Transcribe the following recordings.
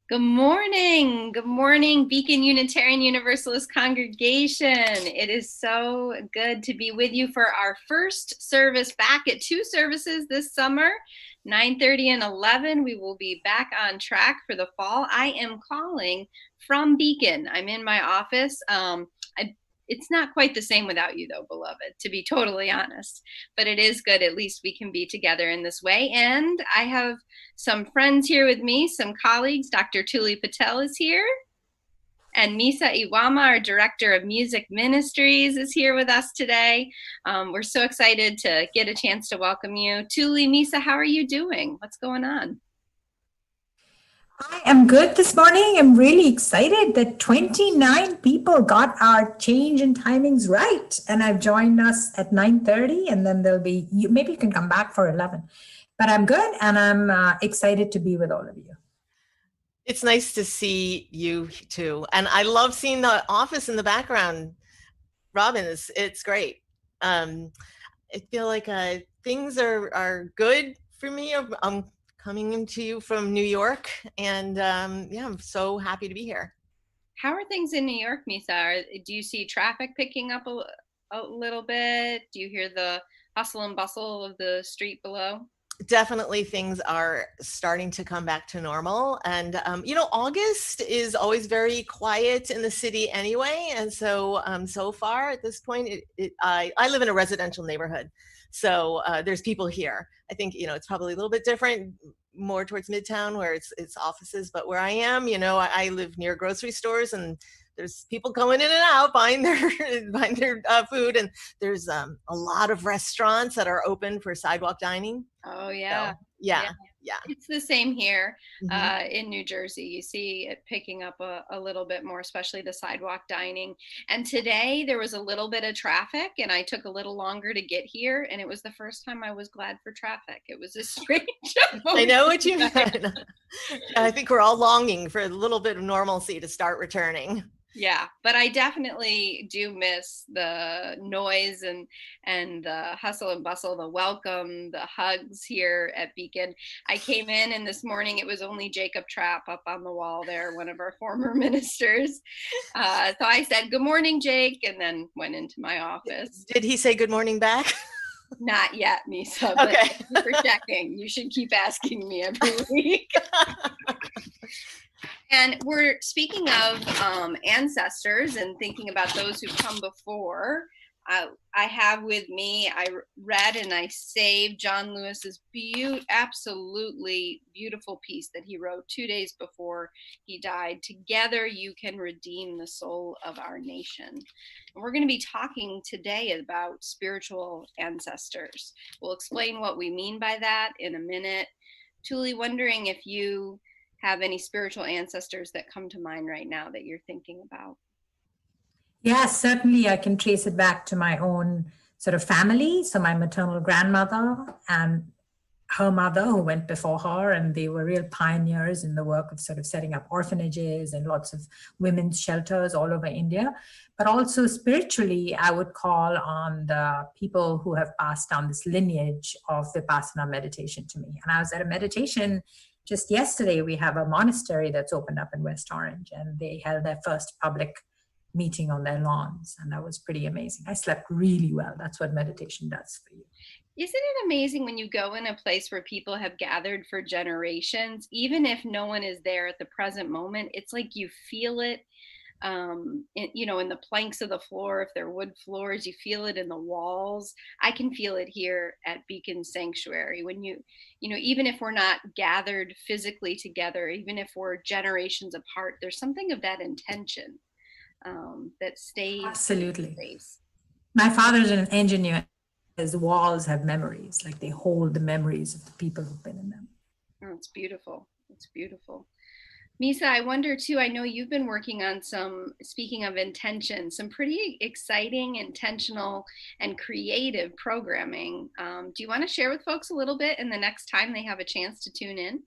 Good morning. Good morning, Beacon Unitarian Universalist congregation. It is so good to be with you for our first service back at two services this summer, 9:30 and 11. We will be back on track for the fall. I am calling from Beacon. I'm in my office. It's not quite the same without you, though, beloved, to be totally honest. But it is good. At least we can be together in this way. And I have some friends here with me, some colleagues. Dr. Tuli Patel is here. And Misa Iwama, our Director of Music Ministries, is here with us today. We're so excited to get a chance to welcome you. Tuli, Misa, how are you doing? What's going on? I am good this morning. I'm really excited that 29 people got our change in timings right. And I've joined us at 9:30 and then there'll be, maybe you can come back for 11. But I'm good and I'm excited to be with all of you. It's nice to see you too. And I love seeing the office in the background. Robin, it's great. I feel like things are good for me. I'm coming into you from New York and yeah, I'm so happy to be here. How are things in New York, Misa? Do you see traffic picking up a little bit? Do you hear the hustle and bustle of the street below? Definitely things are starting to come back to normal. And, August is always very quiet in the city anyway. And so, so far at this point, I live in a residential neighborhood. So there's people here. I think, it's probably a little bit different, more towards Midtown where it's offices. But where I am, I live near grocery stores and there's people going in and out buying their food, and there's a lot of restaurants that are open for sidewalk dining. Oh yeah. So, yeah. It's the same here in New Jersey. You see it picking up a little bit more, especially the sidewalk dining. And today there was a little bit of traffic and I took a little longer to get here. And it was the first time I was glad for traffic. It was a strange I know what you mean. I think we're all longing for a little bit of normalcy to start returning. Yeah, but I definitely do miss the noise and the hustle and bustle, the welcome, the hugs here at Beacon. I came in and this morning it was only Jacob Trapp up on the wall there, one of our former ministers. So I said, "Good morning, Jake," and then went into my office. Did he say good morning back? Not yet, Misa, but okay. Thank you for checking. You should keep asking me every week. And we're speaking of ancestors and thinking about those who've come before. I have with me, I read and I saved John Lewis's absolutely beautiful piece that he wrote 2 days before he died. "Together you can redeem the soul of our nation." And we're going to be talking today about spiritual ancestors. We'll explain what we mean by that in a minute. Tuli, wondering if you have any spiritual ancestors that come to mind right now that you're thinking about? Yes, certainly I can trace it back to my own sort of family. So my maternal grandmother and her mother who went before her, and they were real pioneers in the work of sort of setting up orphanages and lots of women's shelters all over India. But also spiritually, I would call on the people who have passed down this lineage of Vipassana meditation to me. And I was at a meditation just yesterday. We have a monastery that's opened up in West Orange, and they held their first public meeting on their lawns, and that was pretty amazing. I slept really well. That's what meditation does for you. Isn't it amazing when you go in a place where people have gathered for generations, even if no one is there at the present moment, it's like you feel it, in the planks of the floor, if they're wood floors, you feel it in the walls. I can feel it here at Beacon Sanctuary when even if we're not gathered physically together, even if we're generations apart, there's something of that intention that stays. Absolutely. My father's an engineer. His walls have memories, like they hold the memories of the people who've been in them. Oh, it's beautiful. It's beautiful. Misa, I wonder too, I know you've been working on speaking of intention, some pretty exciting, intentional, and creative programming. Do you want to share with folks a little bit in the next time they have a chance to tune in?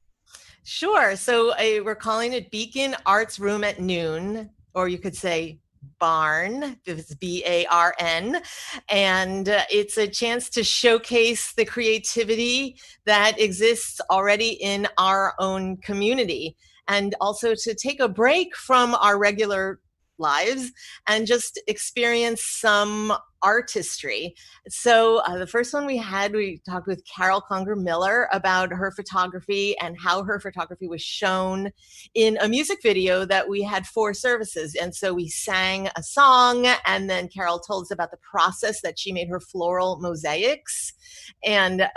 Sure. So we're calling it Beacon Arts Room at Noon, or you could say Barn. It's B-A-R-N. And it's a chance to showcase the creativity that exists already in our own community, and also to take a break from our regular lives and just experience some artistry. So the first one we talked with Carol Conger Miller about her photography and how her photography was shown in a music video that we had 4 services. And so we sang a song, and then Carol told us about the process that she made her floral mosaics. And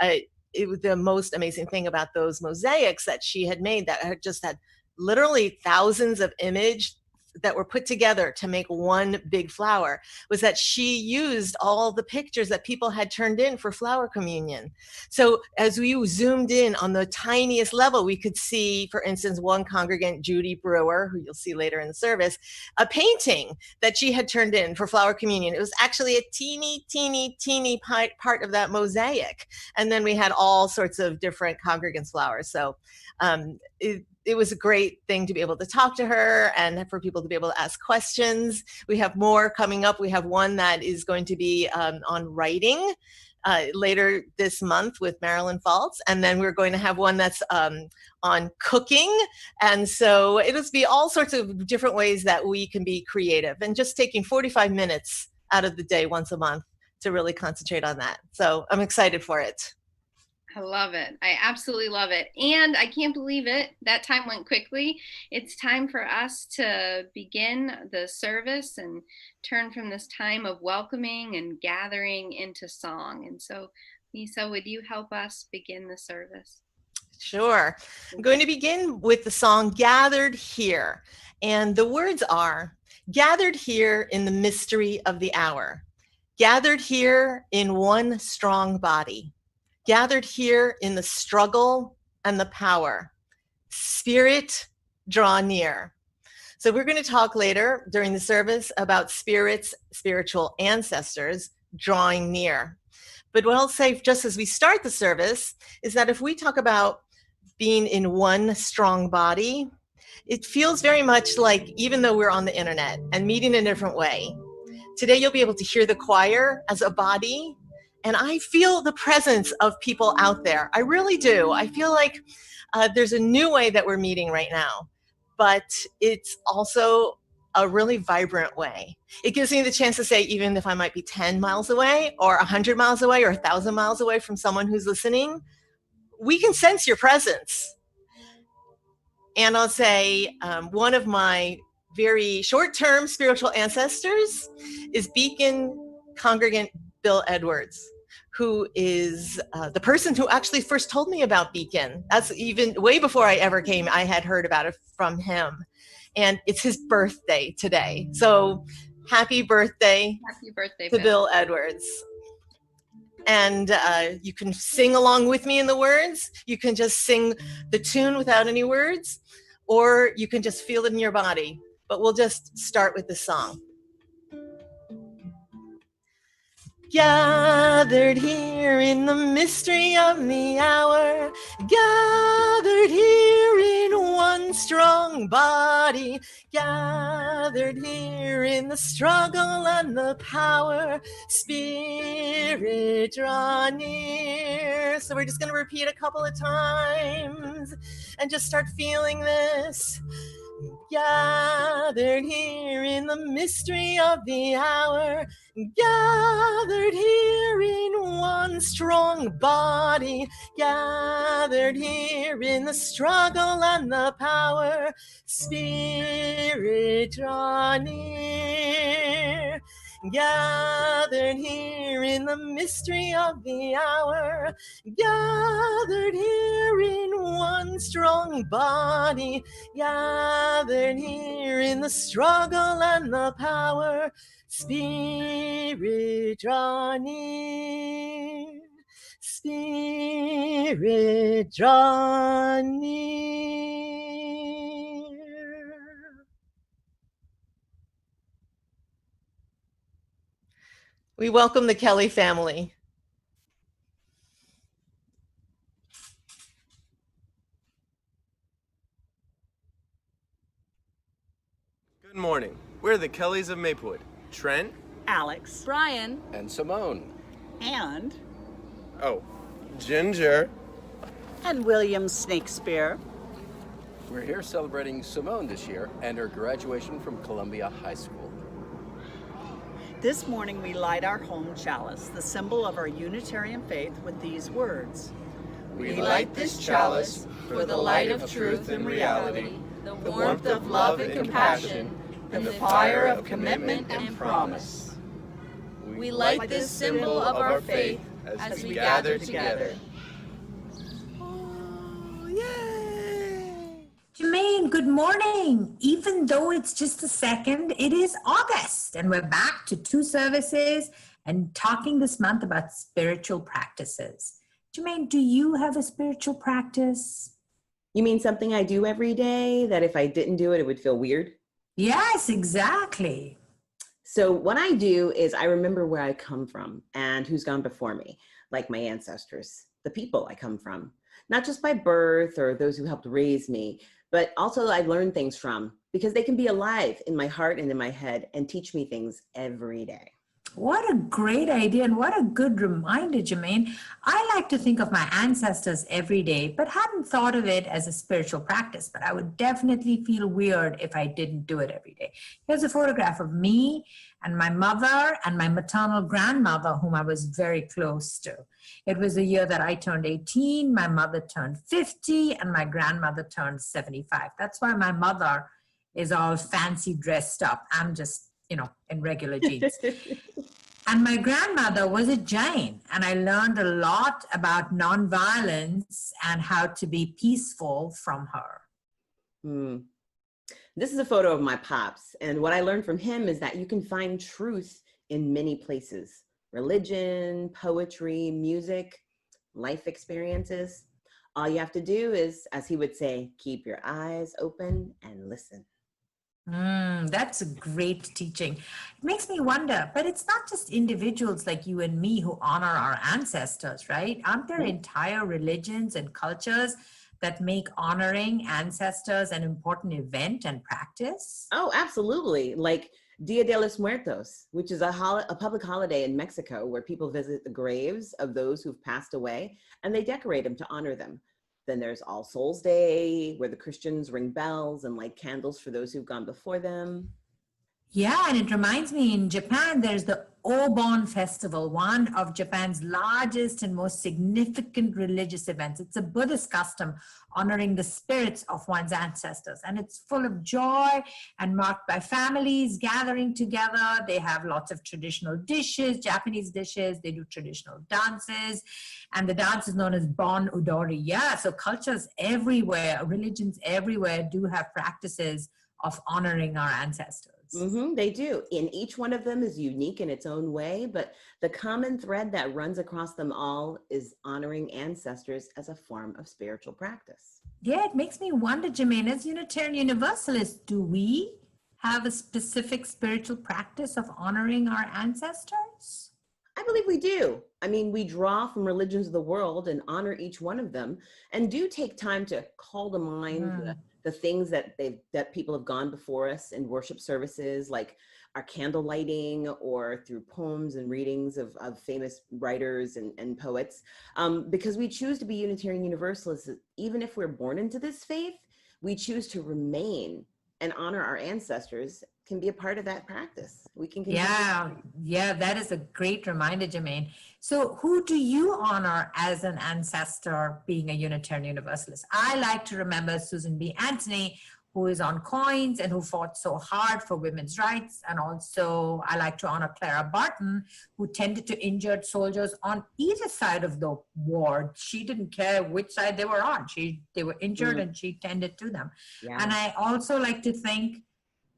it was the most amazing thing about those mosaics that she had made, that had literally thousands of images that were put together to make one big flower, was that she used all the pictures that people had turned in for flower communion. So as we zoomed in on the tiniest level, we could see, for instance, one congregant, Judy Brewer, who you'll see later in the service, a painting that she had turned in for flower communion. It was actually a teeny, teeny, teeny part of that mosaic. And then we had all sorts of different congregants' flowers. So it was a great thing to be able to talk to her and for people to be able to ask questions. We have more coming up. We have one that is going to be on writing later this month with Marilyn Faltz. And then we're going to have one that's on cooking. And so it'll be all sorts of different ways that we can be creative, and just taking 45 minutes out of the day once a month to really concentrate on that. So I'm excited for it. I love it. I absolutely love it. And I can't believe it. That time went quickly. It's time for us to begin the service and turn from this time of welcoming and gathering into song. And so, Misa, would you help us begin the service? Sure. I'm going to begin with the song Gathered Here. And the words are, gathered here in the mystery of the hour, gathered here in one strong body, gathered here in the struggle and the power. Spirit, draw near. So we're going to talk later during the service about spirits, spiritual ancestors drawing near. But what I'll say just as we start the service is that if we talk about being in one strong body, it feels very much like, even though we're on the internet and meeting in a different way, today you'll be able to hear the choir as a body. And I feel the presence of people out there. I really do. I feel like there's a new way that we're meeting right now, but it's also a really vibrant way. It gives me the chance to say, even if I might be 10 miles away or 100 miles away or 1,000 miles away from someone who's listening, we can sense your presence. And I'll say one of my very short-term spiritual ancestors is Beacon congregant Bill Edwards, who is the person who actually first told me about Beacon. That's even way before I ever came. I had heard about it from him. And it's his birthday today. So happy birthday, to Bill Edwards. And you can sing along with me in the words. You can just sing the tune without any words, or you can just feel it in your body. But we'll just start with the song. Gathered here in the mystery of the hour, gathered here in one strong body, gathered here in the struggle and the power, Spirit draw near. So we're just going to repeat a couple of times and just start feeling this. Gathered here in the mystery of the hour, gathered here in one strong body, gathered here in the struggle and the power, Spirit draw near. Gathered here in the mystery of the hour, gathered here in one strong body, gathered here in the struggle and the power, Spirit draw near, Spirit draw near. We welcome the Kelly family. Good Good morning. We're the Kellys of Maplewood. Trent, Alex, Brian, and Simone. and Ginger. William Snakespeare. We're here celebrating Simone this year and her graduation from Columbia High School. This morning we light our home chalice, the symbol of our Unitarian faith, with these words. We light this chalice for the light of truth and reality, the warmth of love and compassion, and the fire of commitment and promise. We light this symbol of our faith as we gather together. Oh, yay! Jermaine, good morning. Even though it's just the second, it is August, and we're back to 2 services and talking this month about spiritual practices. Jermaine, do you have a spiritual practice? You mean something I do every day that if I didn't do it, it would feel weird? Yes, exactly. So what I do is I remember where I come from and who's gone before me, like my ancestors, the people I come from, not just by birth or those who helped raise me, but also I've learned things from, because they can be alive in my heart and in my head and teach me things every day. What a great idea, and what a good reminder, Jermaine. I like to think of my ancestors every day, but hadn't thought of it as a spiritual practice. But I would definitely feel weird if I didn't do it every day. Here's a photograph of me and my mother and my maternal grandmother, whom I was very close to. It was the year that I turned 18, my mother turned 50, and my grandmother turned 75. That's why my mother is all fancy dressed up. I'm just, in regular jeans. And my grandmother was a Jain, and I learned a lot about nonviolence and how to be peaceful from her. This is a photo of my pops, and what I learned from him is that you can find truth in many places: religion, poetry, music, life experiences. All you have to do is, as he would say, keep your eyes open and listen. That's a great teaching. It makes me wonder, but it's not just individuals like you and me who honor our ancestors, right? Aren't there entire religions and cultures that make honoring ancestors an important event and practice? Oh, absolutely. Like Dia de los Muertos, which is a public holiday in Mexico where people visit the graves of those who've passed away and they decorate them to honor them. Then there's All Souls Day, where the Christians ring bells and light candles for those who've gone before them. Yeah, and it reminds me, in Japan, there's the Obon Festival, one of Japan's largest and most significant religious events. It's a Buddhist custom honoring the spirits of one's ancestors. And it's full of joy and marked by families gathering together. They have lots of traditional dishes, Japanese dishes. They do traditional dances. And the dance is known as Bon Udori. Yeah, so cultures everywhere, religions everywhere do have practices of honoring our ancestors. They do. And each one of them is unique in its own way, but the common thread that runs across them all is honoring ancestors as a form of spiritual practice. Yeah, it makes me wonder, Jermaine, as Unitarian Universalists, do we have a specific spiritual practice of honoring our ancestors? I believe we do. I mean, we draw from religions of the world and honor each one of them, and do take time to call to mind the things that people have gone before us in worship services, like our candle lighting or through poems and readings of famous writers and poets. Because we choose to be Unitarian Universalists, even if we're born into this faith, we choose to remain and honor our ancestors can be a part of that practice. We can continue. Yeah, that is a great reminder, Jermaine. So who do you honor as an ancestor being a Unitarian Universalist? I like to remember Susan B. Anthony, who is on coins and who fought so hard for women's rights. And also I like to honor Clara Barton, who tended to injured soldiers on either side of the war. She didn't care which side they were on. They were injured and she tended to them. Yeah. And I also like to think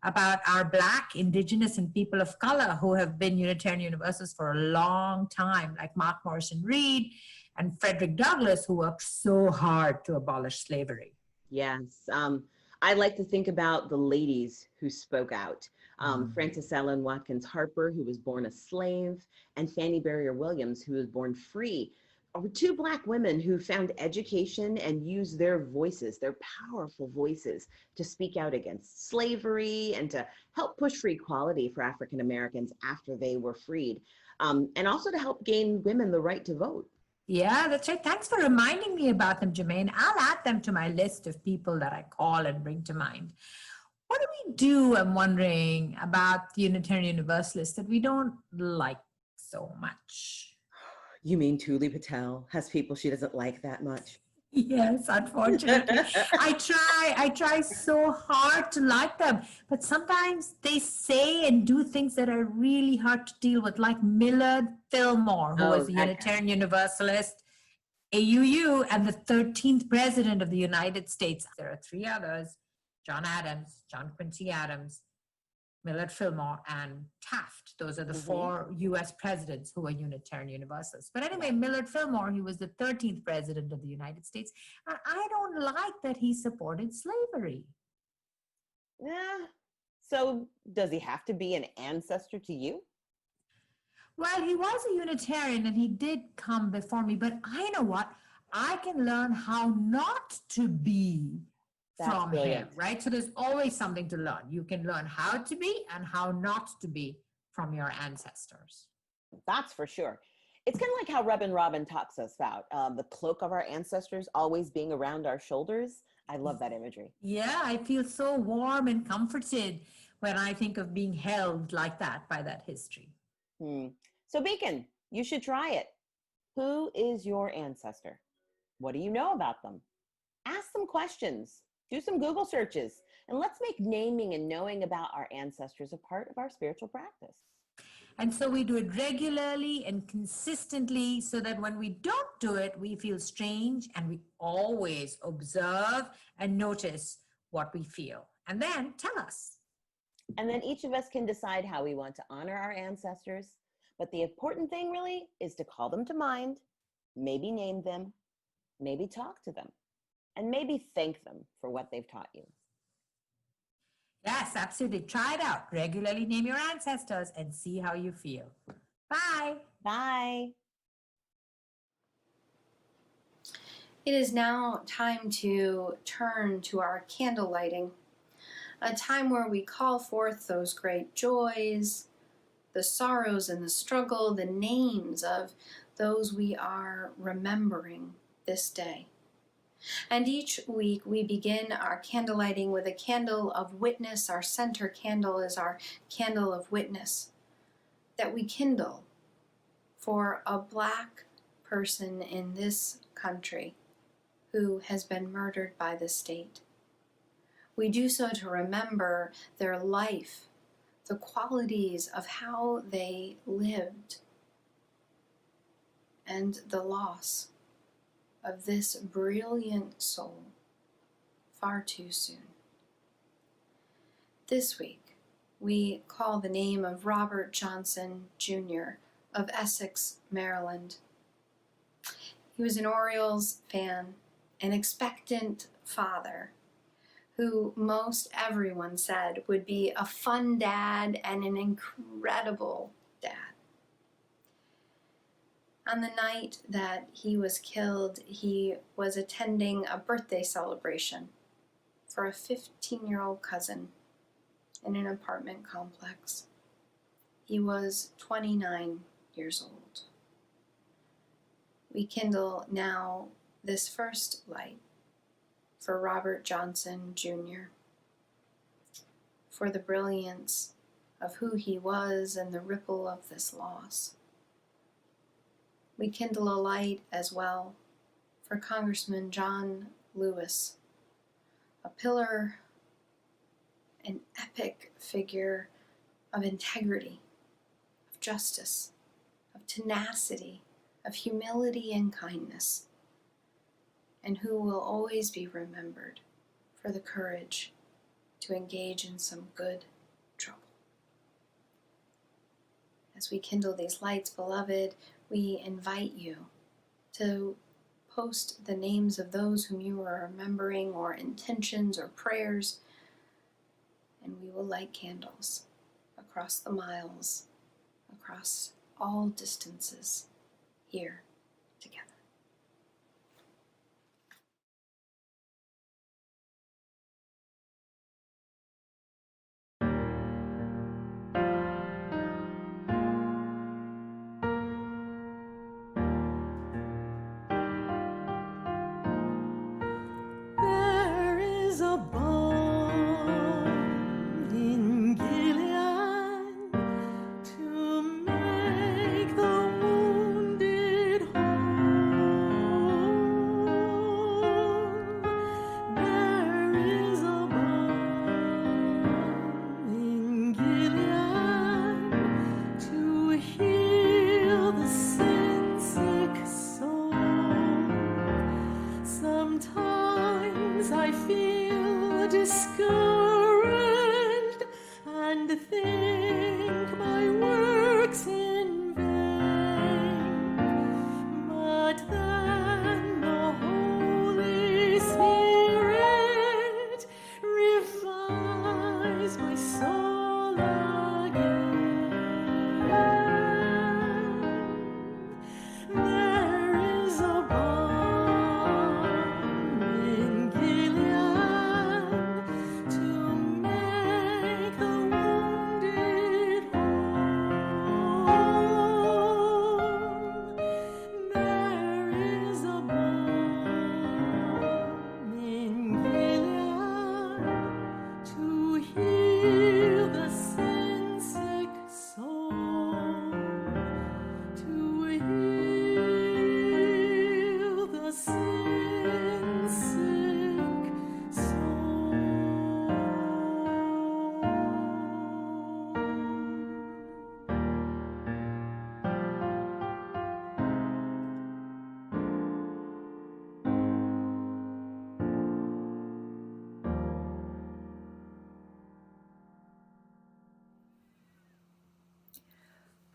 about our Black, Indigenous, and people of color who have been Unitarian Universalists for a long time, like Mark Morrison Reed and Frederick Douglass, who worked so hard to abolish slavery. Yes. I like to think about the ladies who spoke out. Frances Ellen Watkins Harper, who was born a slave, and Fanny Barrier Williams, who was born free, were two Black women who found education and used their voices, their powerful voices, to speak out against slavery and to help push for equality for African Americans after they were freed, and also to help gain women the right to vote. Yeah, that's right. Thanks for reminding me about them, Jermaine. I'll add them to my list of people that I call and bring to mind. What do we do, I'm wondering, about the Unitarian Universalists that we don't like so much? You mean Tuli Patel has people she doesn't like that much? Yes, unfortunately. I try so hard to like them, but sometimes they say and do things that are really hard to deal with, like Millard Fillmore, who was a Unitarian Universalist, AUU, and the 13th president of the United States. There are three others: John Adams, John Quincy Adams, Millard Fillmore, and Taft. Those are the four US presidents who were Unitarian Universalists. But anyway, Millard Fillmore, he was the 13th president of the United States. And I don't like that he supported slavery. Yeah. So does he have to be an ancestor to you? Well, he was a Unitarian and he did come before me, but I know what? I can learn how not to be from him, right? So there's always something to learn. You can learn how to be and how not to be from your ancestors. That's for sure. It's kind of like how Reverend Robin talks us about the cloak of our ancestors always being around our shoulders. I love that imagery. Yeah, I feel so warm and comforted when I think of being held like that by that history. So Beacon, you should try it. Who is your ancestor? What do you know about them? Ask some questions. Do some Google searches, and let's make naming and knowing about our ancestors a part of our spiritual practice. And so we do it regularly and consistently so that when we don't do it, we feel strange, and we always observe and notice what we feel. And then tell us. And then each of us can decide how we want to honor our ancestors. But the important thing really is to call them to mind, maybe name them, maybe talk to them, and maybe thank them for what they've taught you. Yes, absolutely. Try it out. Regularly name your ancestors and see how you feel. Bye. Bye. It is now time to turn to our candle lighting, a time where we call forth those great joys, the sorrows and the struggle, the names of those we are remembering this day. And each week we begin our candle lighting with a candle of witness. Our center candle is our candle of witness that we kindle for a Black person in this country who has been murdered by the state. We do so to remember their life, the qualities of how they lived, and the loss of this brilliant soul far too soon. This week, we call the name of Robert Johnson, Jr. of Essex, Maryland. He was an Orioles fan, an expectant father, who most everyone said would be a fun dad and an incredible dad. On the night that he was killed, he was attending a birthday celebration for a 15-year-old cousin in an apartment complex. He was 29 years old. We kindle now this first light for Robert Johnson, Jr., for the brilliance of who he was and the ripple of this loss. We kindle a light as well for Congressman John Lewis, a pillar, an epic figure of integrity, of justice, of tenacity, of humility and kindness, and who will always be remembered for the courage to engage in some good trouble. As we kindle these lights, beloved, we invite you to post the names of those whom you are remembering, or intentions or prayers, and we will light candles across the miles, across all distances, here together.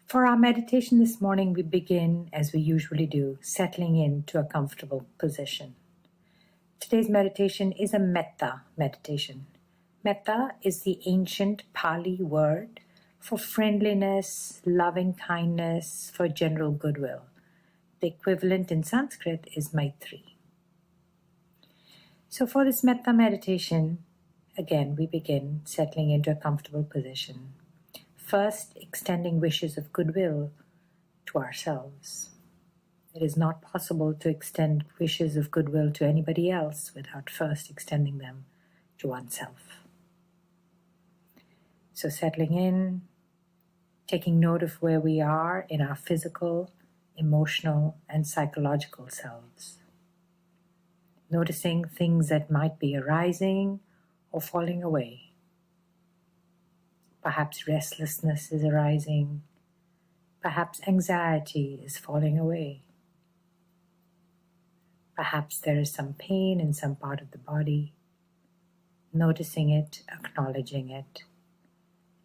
For our meditation this morning, we begin, as we usually do, settling into a comfortable position. Today's meditation is a metta meditation. Metta is the ancient Pali word for friendliness, loving kindness, for general goodwill. The equivalent in Sanskrit is Maitri. So for this metta meditation, again, we begin settling into a comfortable position. First, extending wishes of goodwill to ourselves. It is not possible to extend wishes of goodwill to anybody else without first extending them to oneself. So settling in, taking note of where we are in our physical, emotional, and psychological selves. Noticing things that might be arising or falling away. Perhaps restlessness is arising. Perhaps anxiety is falling away. Perhaps there is some pain in some part of the body. Noticing it, acknowledging it,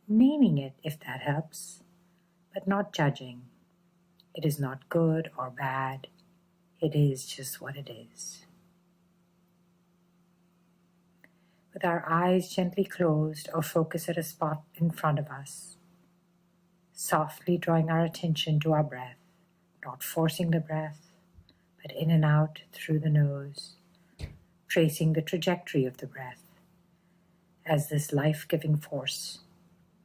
naming it if that helps, but not judging. It is not good or bad. It is just what it is. With our eyes gently closed or focused at a spot in front of us, softly drawing our attention to our breath, not forcing the breath, but in and out through the nose, tracing the trajectory of the breath as this life-giving force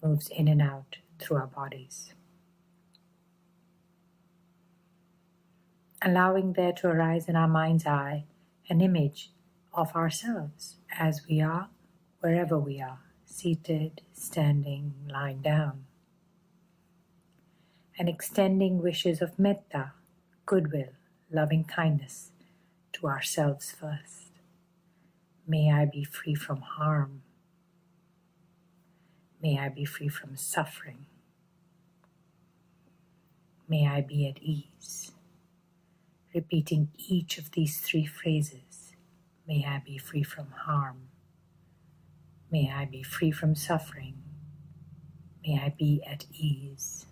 moves in and out through our bodies. Allowing there to arise in our mind's eye an image of ourselves as we are, wherever we are, seated, standing, lying down. And extending wishes of metta, goodwill, loving kindness to ourselves first. May I be free from harm. May I be free from suffering. May I be at ease. Repeating each of these three phrases. May I be free from harm. May I be free from suffering. May I be at ease.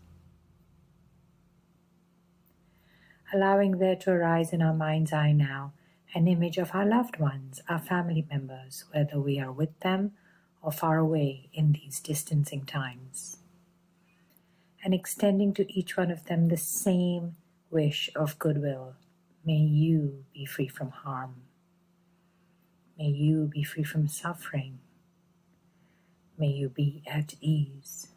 Allowing there to arise in our mind's eye now an image of our loved ones, our family members, whether we are with them or far away in these distancing times. And extending to each one of them the same wish of goodwill. May you be free from harm. May you be free from suffering. May you be at ease.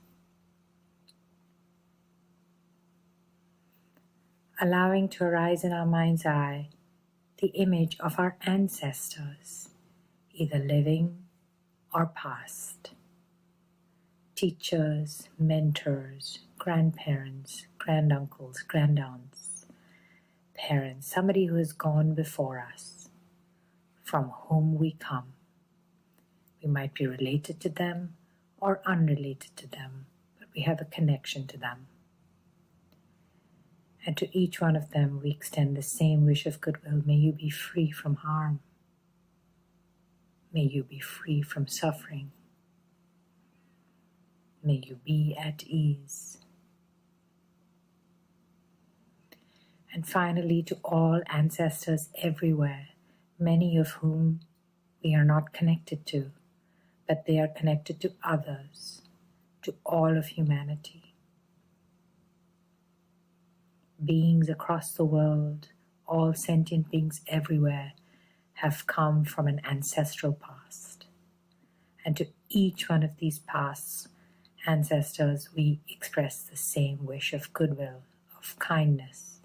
Allowing to arise in our mind's eye the image of our ancestors, either living or past. Teachers, mentors, grandparents, granduncles, grandaunts, parents, somebody who has gone before us, from whom we come. We might be related to them or unrelated to them, but we have a connection to them. And to each one of them we extend the same wish of goodwill. May you be free from harm. May you be free from suffering. May you be at ease. And finally, to all ancestors everywhere, many of whom we are not connected to, but they are connected to others, to all of humanity. Beings across the world, all sentient beings everywhere, have come from an ancestral past. And to each one of these past ancestors, we express the same wish of goodwill, of kindness,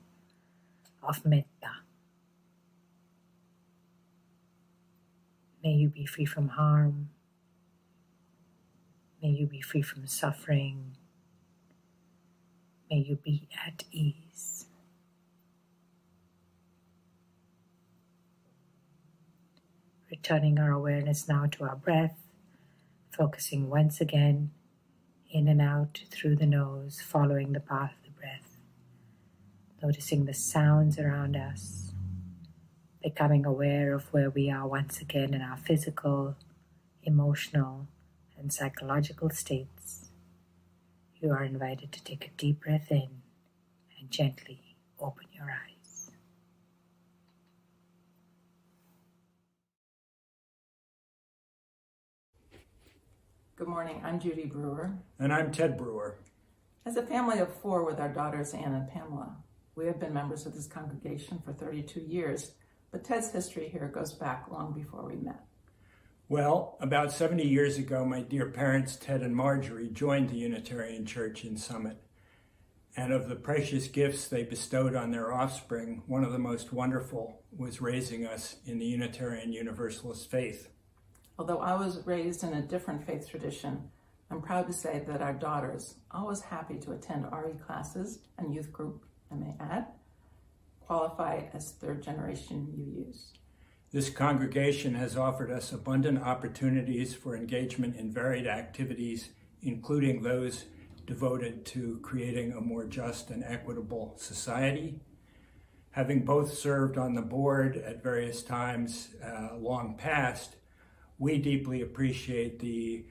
of metta. May you be free from harm. May you be free from suffering. May you be at ease. Returning our awareness now to our breath, focusing once again in and out through the nose, following the path of the breath, noticing the sounds around us, becoming aware of where we are once again in our physical, emotional, and psychological states. You are invited to take a deep breath in and gently open your eyes. Good morning, I'm Judy Brewer. And I'm Ted Brewer. As a family of 4 with our daughters Anne and Pamela, we have been members of this congregation for 32 years, but Ted's history here goes back long before we met. Well, about 70 years ago, my dear parents, Ted and Marjorie, joined the Unitarian Church in Summit. And of the precious gifts they bestowed on their offspring, one of the most wonderful was raising us in the Unitarian Universalist faith. Although I was raised in a different faith tradition, I'm proud to say that our daughters, always happy to attend RE classes and youth group, I may add, qualify as third-generation UUs. This congregation has offered us abundant opportunities for engagement in varied activities, including those devoted to creating a more just and equitable society. Having both served on the board at various times long past, we deeply appreciate the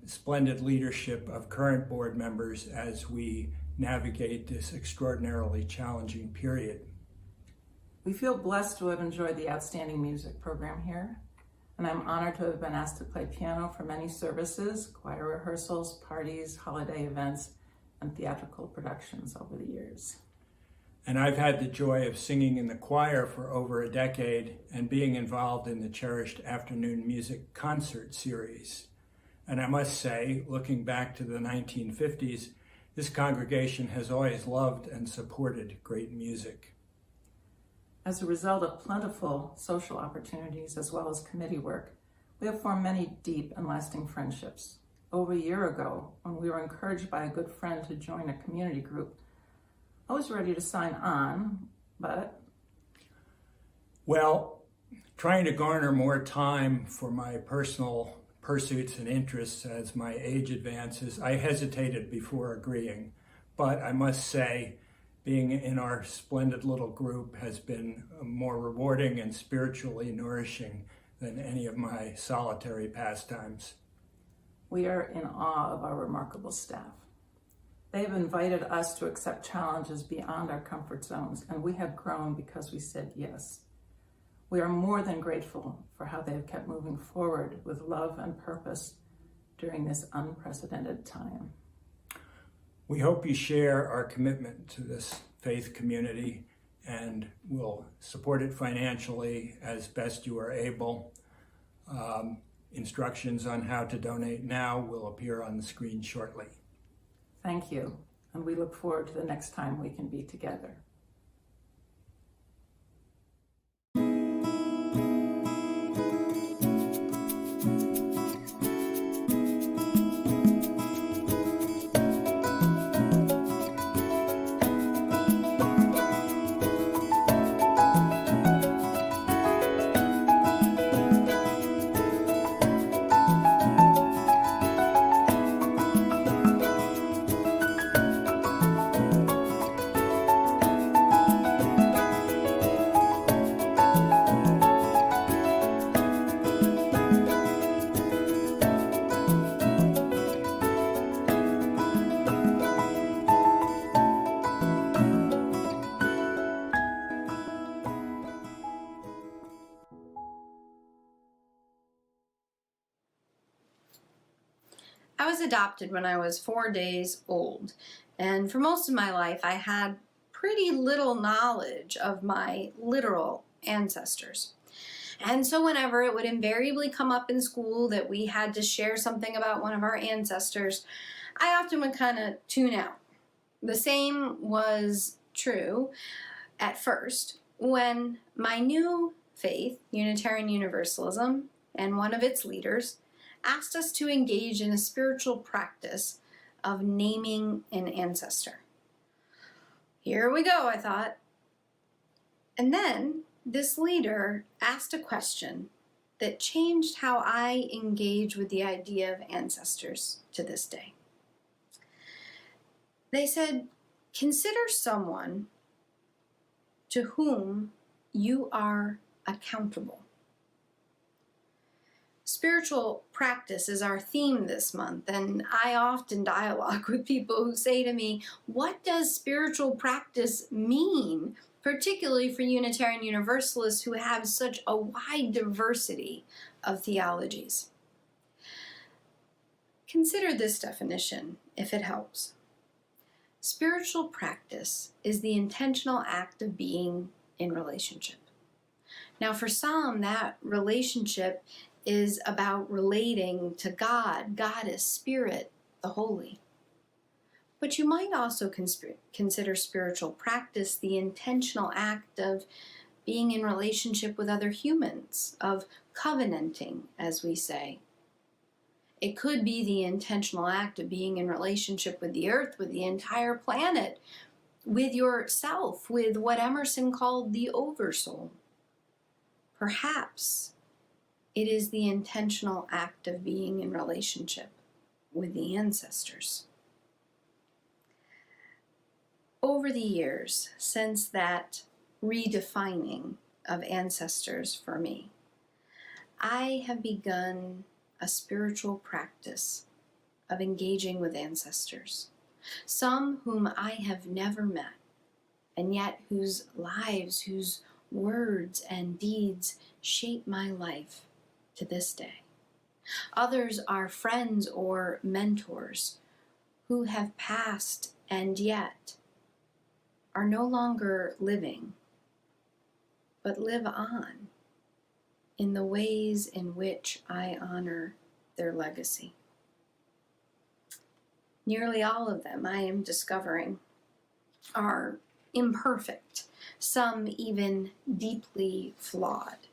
splendid leadership of current board members as we navigate this extraordinarily challenging period. We feel blessed to have enjoyed the outstanding music program here, and I'm honored to have been asked to play piano for many services, choir rehearsals, parties, holiday events, and theatrical productions over the years. And I've had the joy of singing in the choir for over a decade and being involved in the cherished afternoon music concert series. And I must say, looking back to the 1950s, this congregation has always loved and supported great music. As a result of plentiful social opportunities as well as committee work, we have formed many deep and lasting friendships. Over a year ago, when we were encouraged by a good friend to join a community group, I was ready to sign on, but... Well, trying to garner more time for my personal pursuits and interests as my age advances, I hesitated before agreeing. But I must say, being in our splendid little group has been more rewarding and spiritually nourishing than any of my solitary pastimes. We are in awe of our remarkable staff. They have invited us to accept challenges beyond our comfort zones, and we have grown because we said yes. We are more than grateful for how they have kept moving forward with love and purpose during this unprecedented time. We hope you share our commitment to this faith community and will support it financially as best you are able. Instructions on how to donate now will appear on the screen shortly. Thank you, and we look forward to the next time we can be together. I was adopted when I was 4 days old, and for most of my life I had pretty little knowledge of my literal ancestors. And so whenever it would invariably come up in school that we had to share something about one of our ancestors, I often would kind of tune out. The same was true at first when my new faith, Unitarian Universalism, and one of its leaders asked us to engage in a spiritual practice of naming an ancestor. Here we go, I thought. And then this leader asked a question that changed how I engage with the idea of ancestors to this day. They said, consider someone to whom you are accountable. Spiritual practice is our theme this month, and I often dialogue with people who say to me, what does spiritual practice mean, particularly for Unitarian Universalists who have such a wide diversity of theologies? Consider this definition, if it helps. Spiritual practice is the intentional act of being in relationship. Now, for some, that relationship is about relating to God. God is spirit, the holy. But you might also consider spiritual practice the intentional act of being in relationship with other humans, of covenanting, as we say. It could be the intentional act of being in relationship with the earth, with the entire planet, with yourself, with what Emerson called the oversoul. Perhaps it is the intentional act of being in relationship with the ancestors. Over the years, since that redefining of ancestors for me, I have begun a spiritual practice of engaging with ancestors, some whom I have never met, and yet whose lives, whose words and deeds shape my life to this day. Others are friends or mentors who have passed and yet are no longer living, but live on in the ways in which I honor their legacy. Nearly all of them, I am discovering, are imperfect, some even deeply flawed.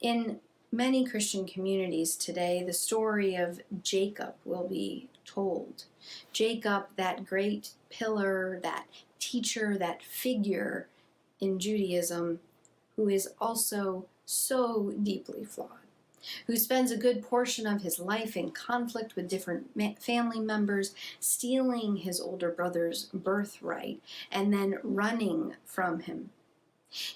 In many Christian communities today, the story of Jacob will be told. Jacob, that great pillar, that teacher, that figure in Judaism, who is also so deeply flawed, who spends a good portion of his life in conflict with different family members, stealing his older brother's birthright, and then running from him.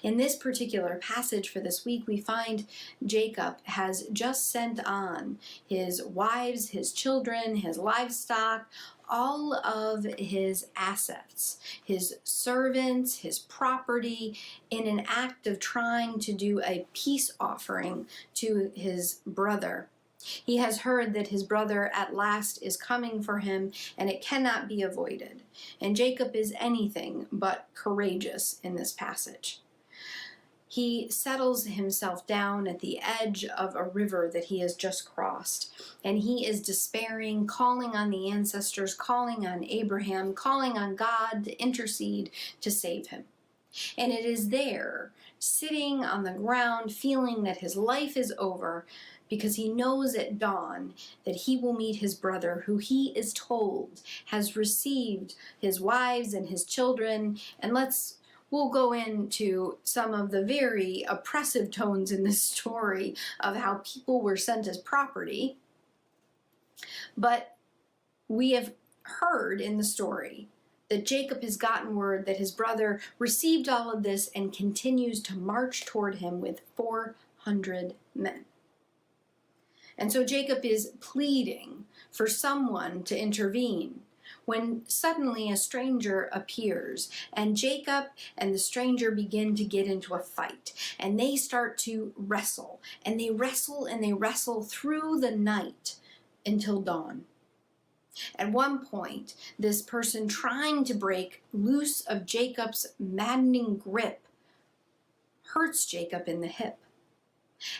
In this particular passage for this week, we find Jacob has just sent on his wives, his children, his livestock, all of his assets, his servants, his property, in an act of trying to do a peace offering to his brother. He has heard that his brother at last is coming for him, and it cannot be avoided. And Jacob is anything but courageous in this passage. He settles himself down at the edge of a river that he has just crossed, and he is despairing, calling on the ancestors, calling on Abraham, calling on God to intercede to save him. And it is there, sitting on the ground, feeling that his life is over, because he knows at dawn that he will meet his brother, who he is told has received his wives and his children, and we'll go into some of the very oppressive tones in this story of how people were sent as property. But we have heard in the story that Jacob has gotten word that his brother received all of this and continues to march toward him with 400 men. And so Jacob is pleading for someone to intervene, when suddenly a stranger appears, and Jacob and the stranger begin to get into a fight, and they start to wrestle, and they wrestle and they wrestle through the night until dawn. At one point, this person trying to break loose of Jacob's maddening grip hurts Jacob in the hip.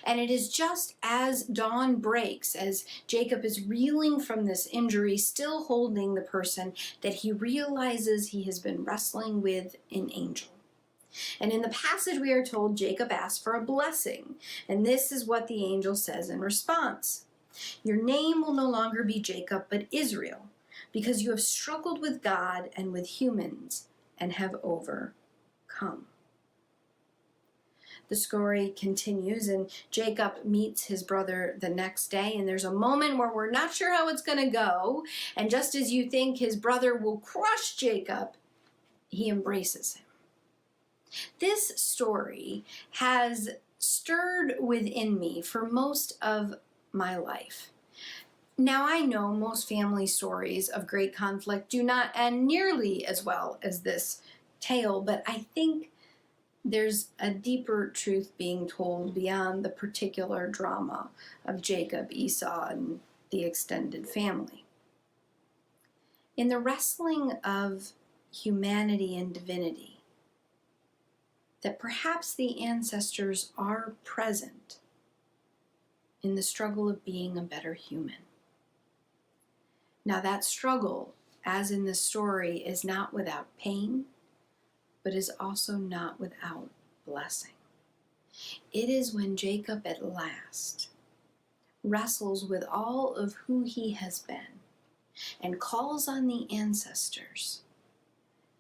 And it is just as dawn breaks, as Jacob is reeling from this injury, still holding the person, that he realizes he has been wrestling with an angel. And in the passage we are told Jacob asked for a blessing, and this is what the angel says in response. Your name will no longer be Jacob, but Israel, because you have struggled with God and with humans and have overcome. The story continues, and Jacob meets his brother the next day, and there's a moment where we're not sure how it's going to go, and just as you think his brother will crush Jacob, he embraces him. This story has stirred within me for most of my life. Now, I know most family stories of great conflict do not end nearly as well as this tale, but I think there's a deeper truth being told beyond the particular drama of Jacob, Esau, and the extended family. In the wrestling of humanity and divinity, that perhaps the ancestors are present in the struggle of being a better human. Now, that struggle, as in the story, is not without pain, but is also not without blessing. It is when Jacob at last wrestles with all of who he has been and calls on the ancestors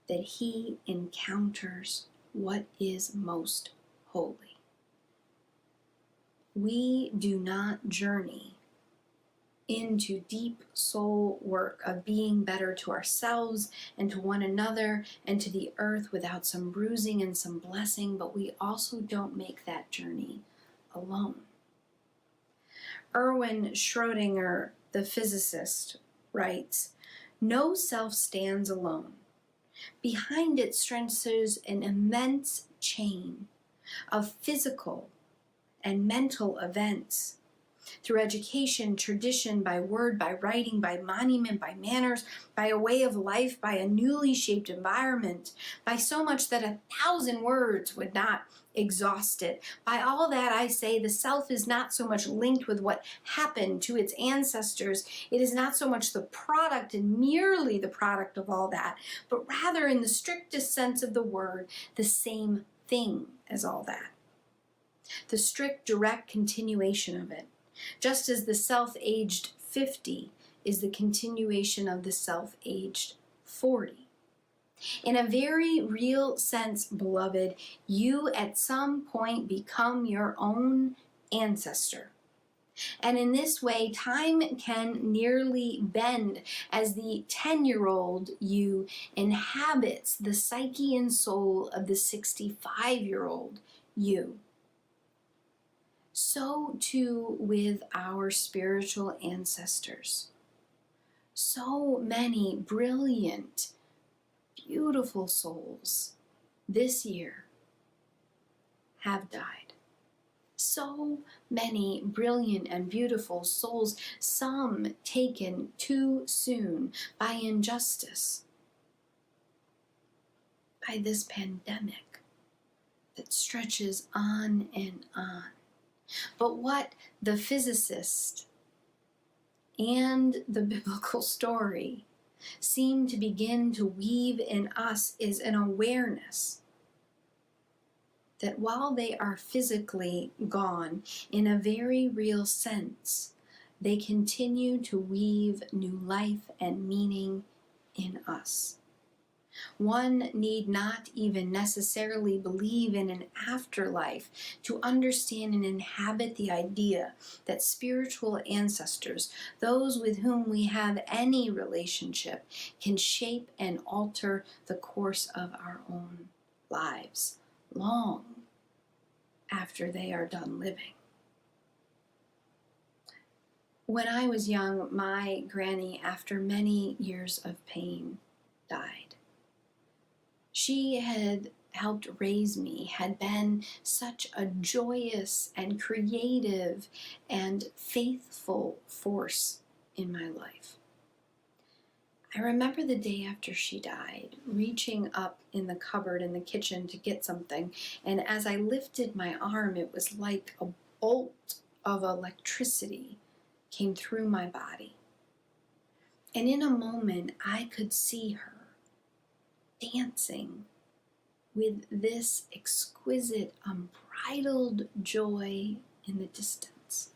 that he encounters what is most holy. We do not journey into deep soul work of being better to ourselves and to one another and to the earth without some bruising and some blessing, but we also don't make that journey alone. Erwin Schrödinger, the physicist, writes, "No self stands alone. Behind it stretches an immense chain of physical and mental events. Through education, tradition, by word, by writing, by monument, by manners, by a way of life, by a newly shaped environment, by so much that 1,000 words would not exhaust it. By all that I say, the self is not so much linked with what happened to its ancestors. It is not so much the product and merely the product of all that, but rather in the strictest sense of the word, the same thing as all that. The strict, direct continuation of it. Just as the self-aged 50 is the continuation of the self-aged 40. In a very real sense, beloved, you at some point become your own ancestor. And in this way, time can nearly bend as the 10-year-old you inhabits the psyche and soul of the 65-year-old you. So too with our spiritual ancestors. So many brilliant, beautiful souls this year have died. So many brilliant and beautiful souls, some taken too soon by injustice, by this pandemic that stretches on and on. But what the physicist and the biblical story seem to begin to weave in us is an awareness that while they are physically gone, in a very real sense, they continue to weave new life and meaning in us. One need not even necessarily believe in an afterlife to understand and inhabit the idea that spiritual ancestors, those with whom we have any relationship, can shape and alter the course of our own lives long after they are done living. When I was young, my granny, after many years of pain, died. She had helped raise me, had been such a joyous and creative and faithful force in my life. I remember the day after she died, reaching up in the cupboard in the kitchen to get something, and as I lifted my arm, it was like a bolt of electricity came through my body. And in a moment, I could see her dancing with this exquisite, unbridled joy in the distance.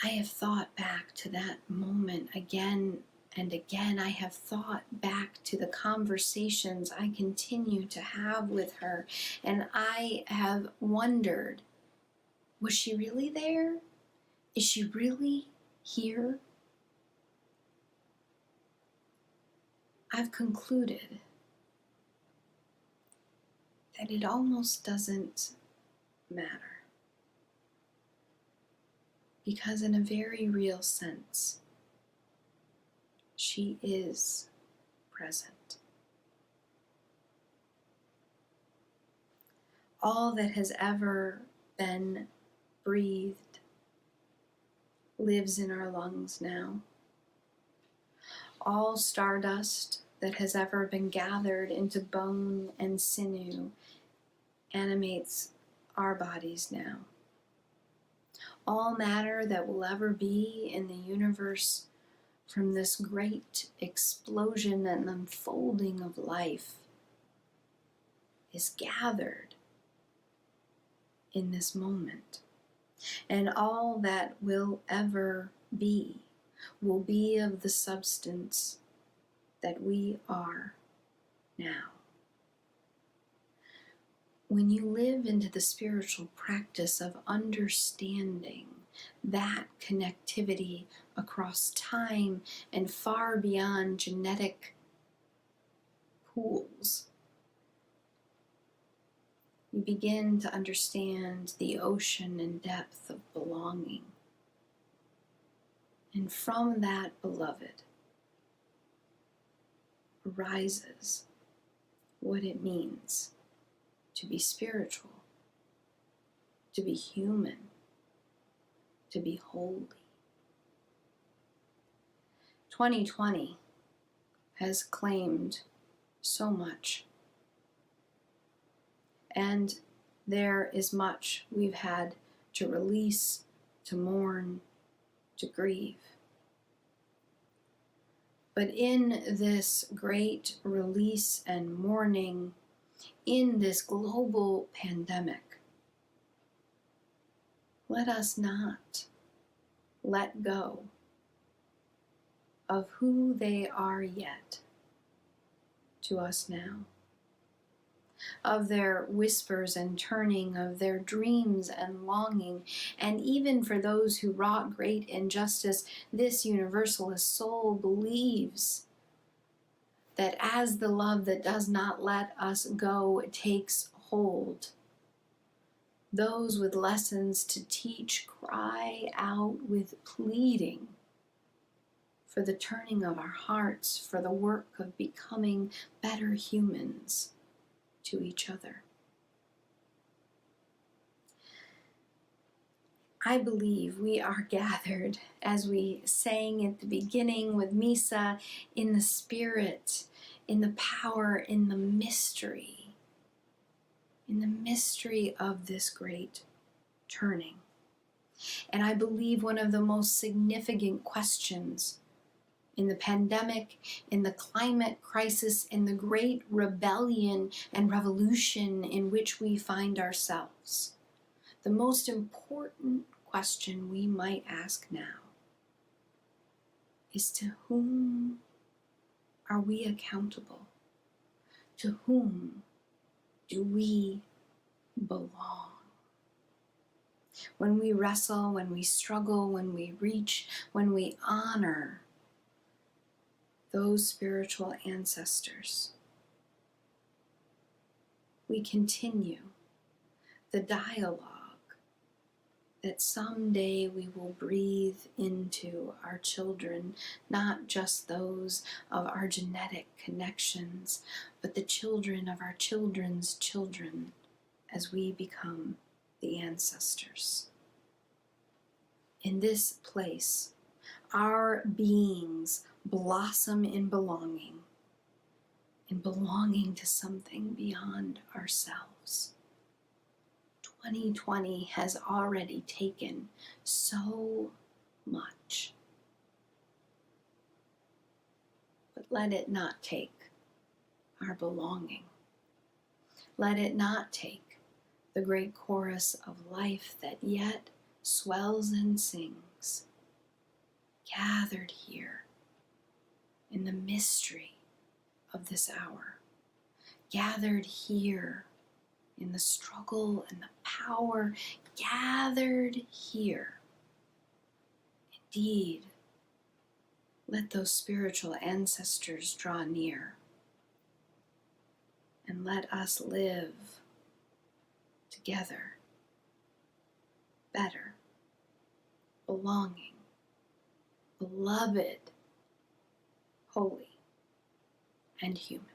I have thought back to that moment again and again. I have thought back to the conversations I continue to have with her, and I have wondered, was she really there? Is she really here? I've concluded that it almost doesn't matter. Because in a very real sense, she is present. All that has ever been breathed lives in our lungs now. All stardust that has ever been gathered into bone and sinew animates our bodies now. All matter that will ever be in the universe from this great explosion and unfolding of life is gathered in this moment. And all that will ever be will be of the substance that we are now. When you live into the spiritual practice of understanding that connectivity across time and far beyond genetic pools, you begin to understand the ocean and depth of belonging. And from that, beloved, arises what it means to be spiritual, to be human, to be holy. 2020 has claimed so much. And there is much we've had to release, to mourn, to grieve. But in this great release and mourning, in this global pandemic, let us not let go of who they are yet to us now, of their whispers and turning, of their dreams and longing, and even for those who wrought great injustice, this universalist soul believes that as the love that does not let us go takes hold, those with lessons to teach cry out with pleading for the turning of our hearts, for the work of becoming better humans to each other. I believe we are gathered, as we sang at the beginning with Misa, in the spirit, in the power, in the mystery of this great turning. And I believe one of the most significant questions in the pandemic, in the climate crisis, in the great rebellion and revolution in which we find ourselves, the most important question we might ask now is, to whom are we accountable? To whom do we belong? When we wrestle, when we struggle, when we reach, when we honor those spiritual ancestors, we continue the dialogue that someday we will breathe into our children, not just those of our genetic connections, but the children of our children's children as we become the ancestors. In this place, our beings blossom in belonging to something beyond ourselves. 2020 has already taken so much, but let it not take our belonging. Let it not take the great chorus of life that yet swells and sings, gathered here in the mystery of this hour, gathered here in the struggle and the power, gathered here. Indeed, let those spiritual ancestors draw near, and let us live together, better, belonging, beloved, holy, and human.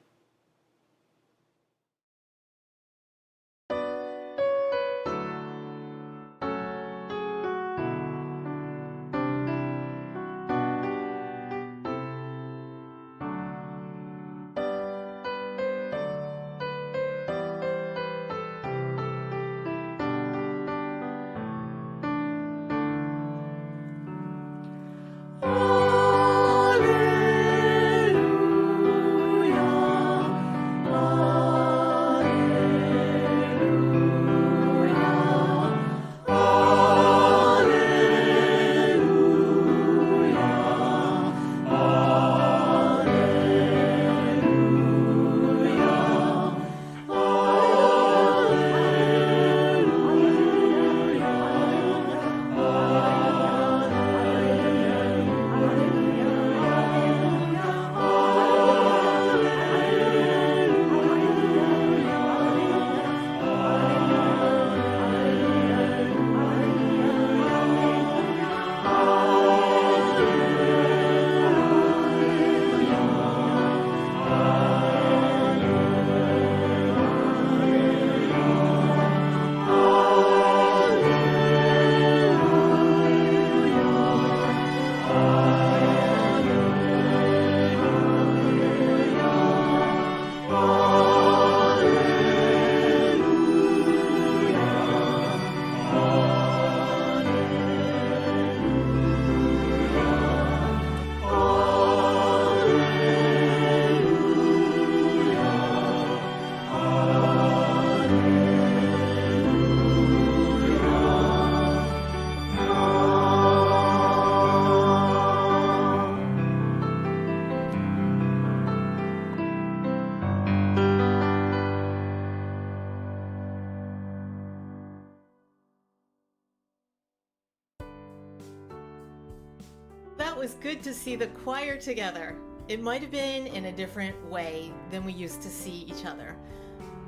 That was good to see the choir together. It might have been in a different way than we used to see each other,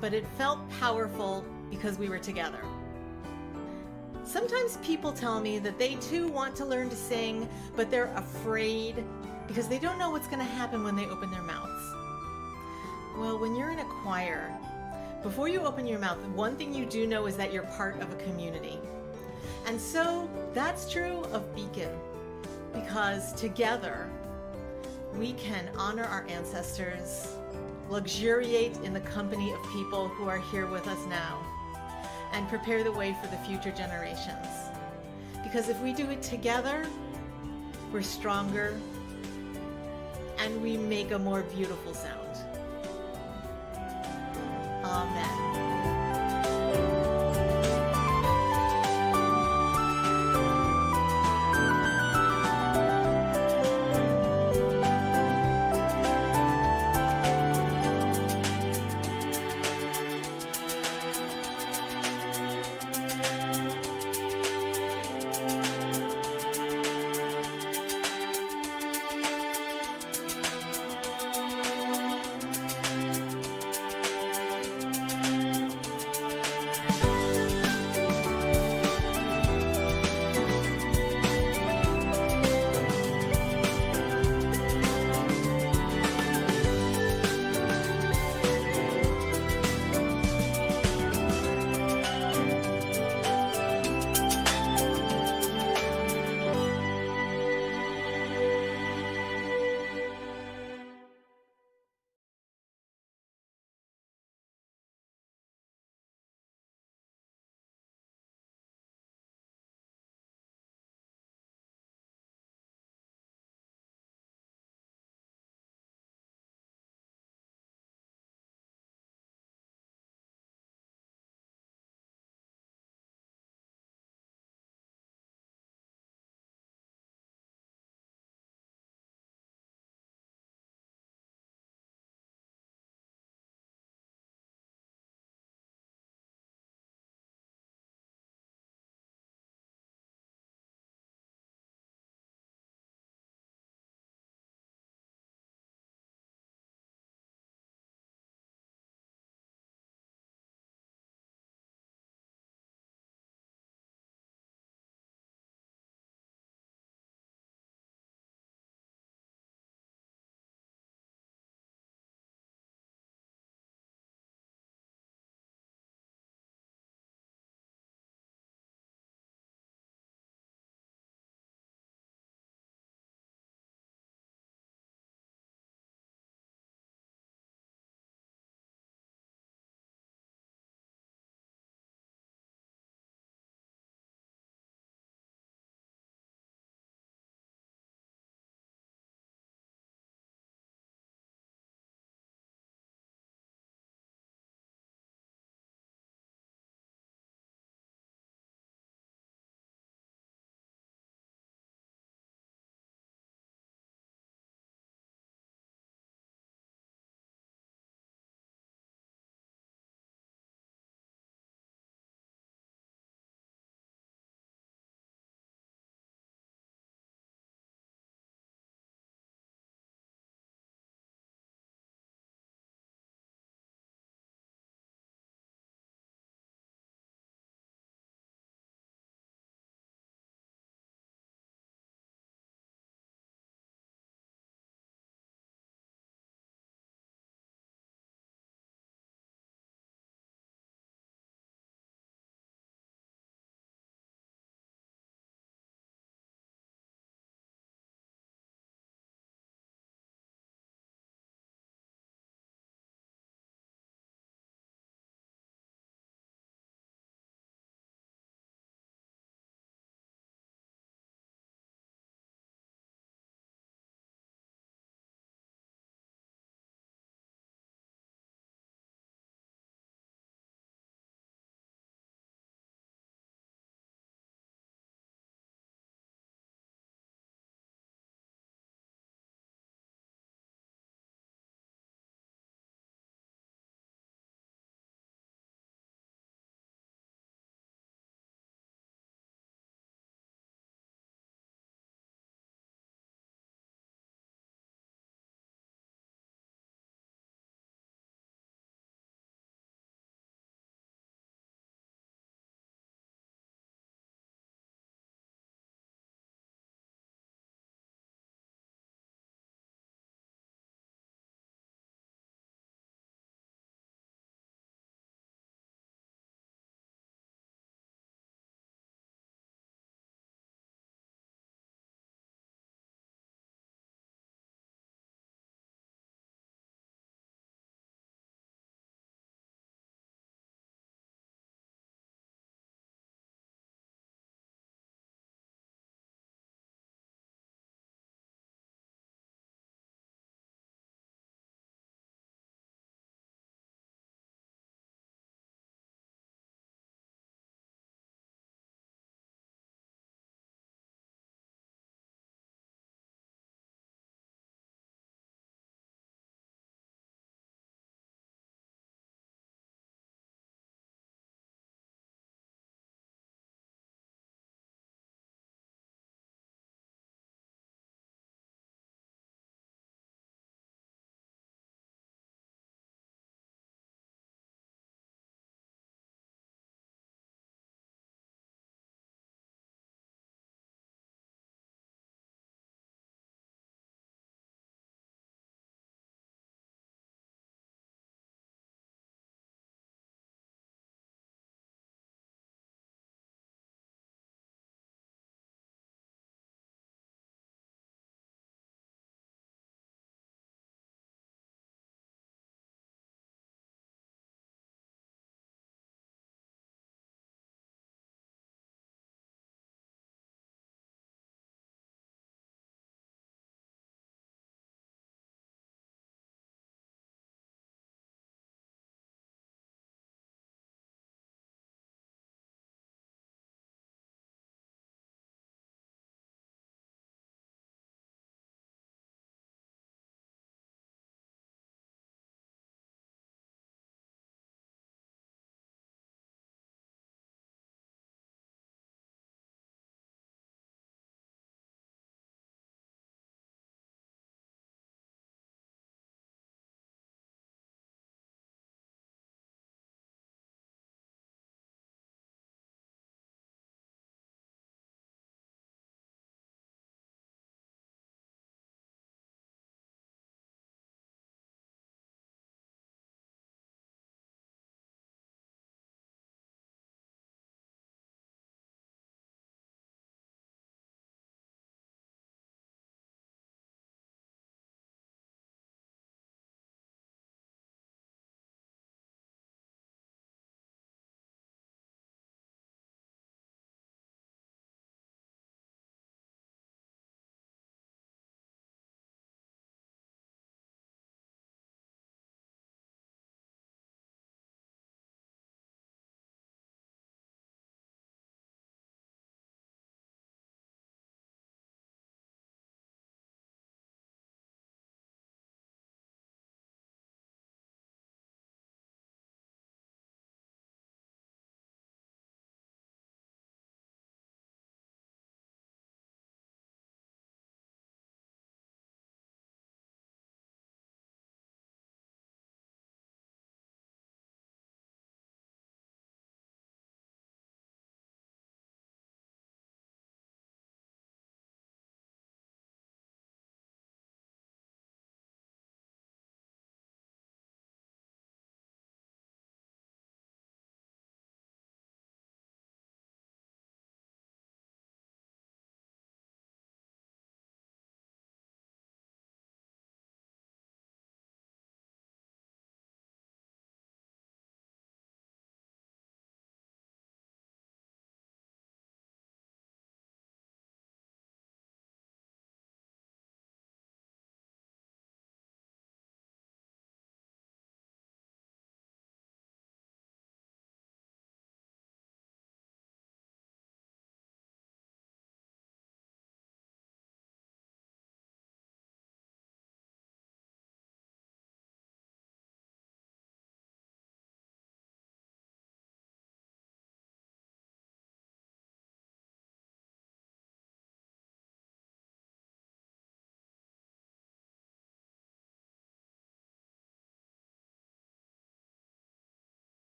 but it felt powerful because we were together. Sometimes people tell me that they too want to learn to sing, but they're afraid because they don't know what's going to happen when they open their mouths. Well, when you're in a choir, before you open your mouth, one thing you do know is that you're part of a community. And so that's true of Beacon, because together we can honor our ancestors, luxuriate in the company of people who are here with us now, and prepare the way for the future generations. Because if we do it together, we're stronger and we make a more beautiful sound. Amen.